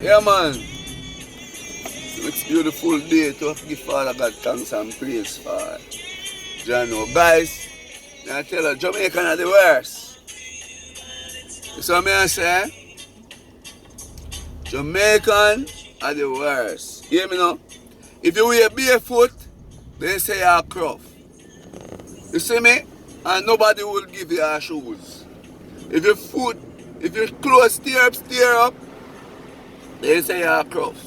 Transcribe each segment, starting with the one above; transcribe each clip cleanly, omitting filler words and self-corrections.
Yeah, man. It's a beautiful day to give Father God thanks and praise for. You know, guys, I tell you, Jamaican are the worst. You see what I say? Jamaican are the worst. Hear me now? If you wear barefoot, they say you're a croft. You see me? And nobody will give you your shoes. If your foot, if your clothes steer up, they say you're a croft.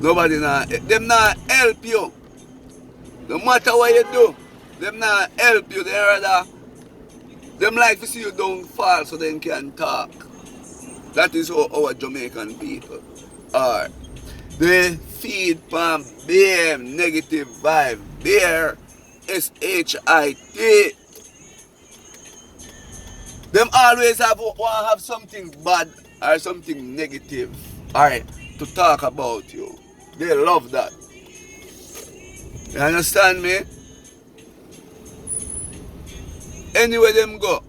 Nobody them not help you. No matter what you do, them not help you. They rather, them like to see you don't fall so they can talk. That is how our Jamaican people are. They feed from bare negative vibe. Bare S-H-I-T. Them always want to have something bad or something negative, alright, to talk about you. They love that. You understand me? Anywhere them go.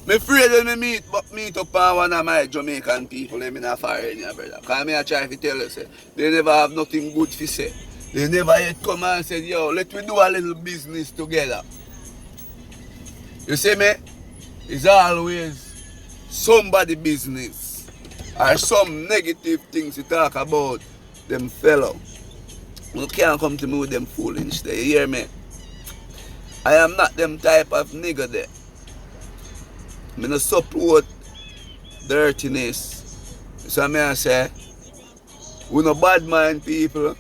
Me afraid when me meet up on one of my Jamaican people, them in a foreign, brother. Because I try to tell you, say, they never have nothing good to say. They never yet come and say, yo, let me do a little business together. You see me? It's always somebody business or some negative things to talk about them fellow. You can't come to me with them foolish. You hear me? I am not them type of nigga there. I don't support dirtiness. So I say, we no bad mind people.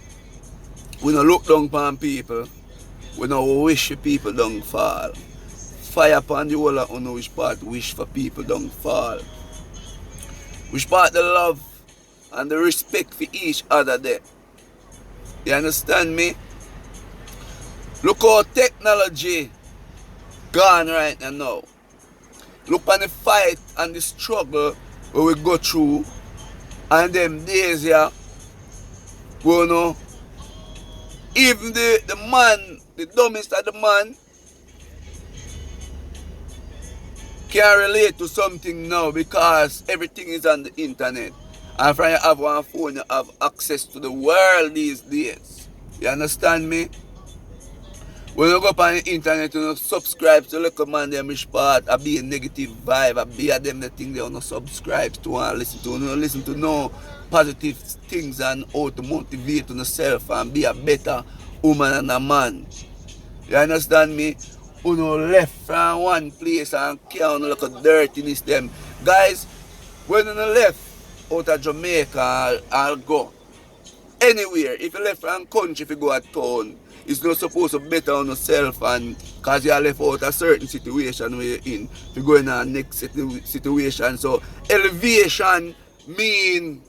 We no look down upon people. We no wish people don't fall. Fire upon the whole of us which part wish for people don't fall. Which part the love and the respect for each other there. You understand me? Look how technology gone right now. Look on the fight and the struggle where we go through. And them days here, you know, even the man, the dumbest of the man, can relate to something now because everything is on the internet. And from you have one phone, you have access to the world these days. You understand me? When you go up on the internet, you subscribe to local man, them which part, I be a negative vibe, I be a them the thing they don't subscribe to and listen to. You don't listen to no positive things and how to motivate yourself and be a better woman and a man. You understand me? You know, left from one place and carry on like a dirtiness them. Guys, when you left out of Jamaica I'll go anywhere, if you left from country, if you go a town, it's not supposed to better on yourself and because you left out a certain situation where you're in. If you go in a next situation. So elevation mean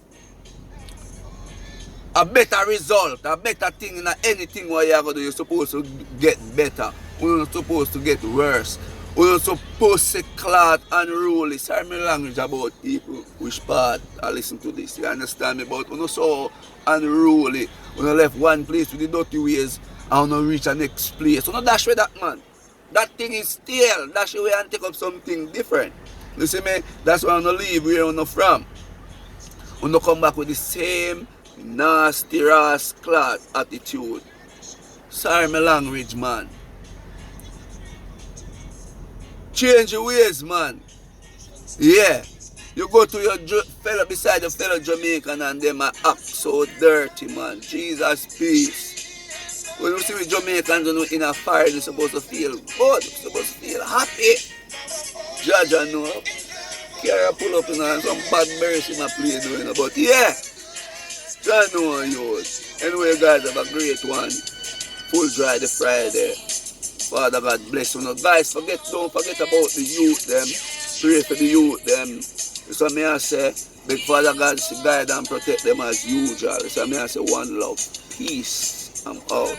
a better result, a better thing in anything what you're going to do. You're supposed to get better. You're not supposed to get worse. You're not supposed to clot unruly. Sorry my language about people which part I listen to this. You understand me? But you're not so unruly. You're not left one place with the dirty ways and you're not reach the next place. You're not dash with that, man. That thing is stale. Dash away and take up something different. You see me? That's why I'm not leave where I'm not from. I'm not come back with the same nasty ass clot attitude. Sorry my language, man. Change your ways, man. Yeah. You go to your fellow beside your fellow Jamaican and them act so dirty, man. Jesus peace. When you see with Jamaicans in a fire, you're supposed to feel good. You're supposed to feel happy. Jaja know. Carry pull up and some bad berries in my play doing. But yeah. Jaja know you. Anyway, guys, have a great one. Full dry the Friday. Father God bless you. Now, guys, don't forget about the youth them. Pray for the youth them. So I say, big Father God guide and protect them as usual. So I say one love. Peace. I'm out.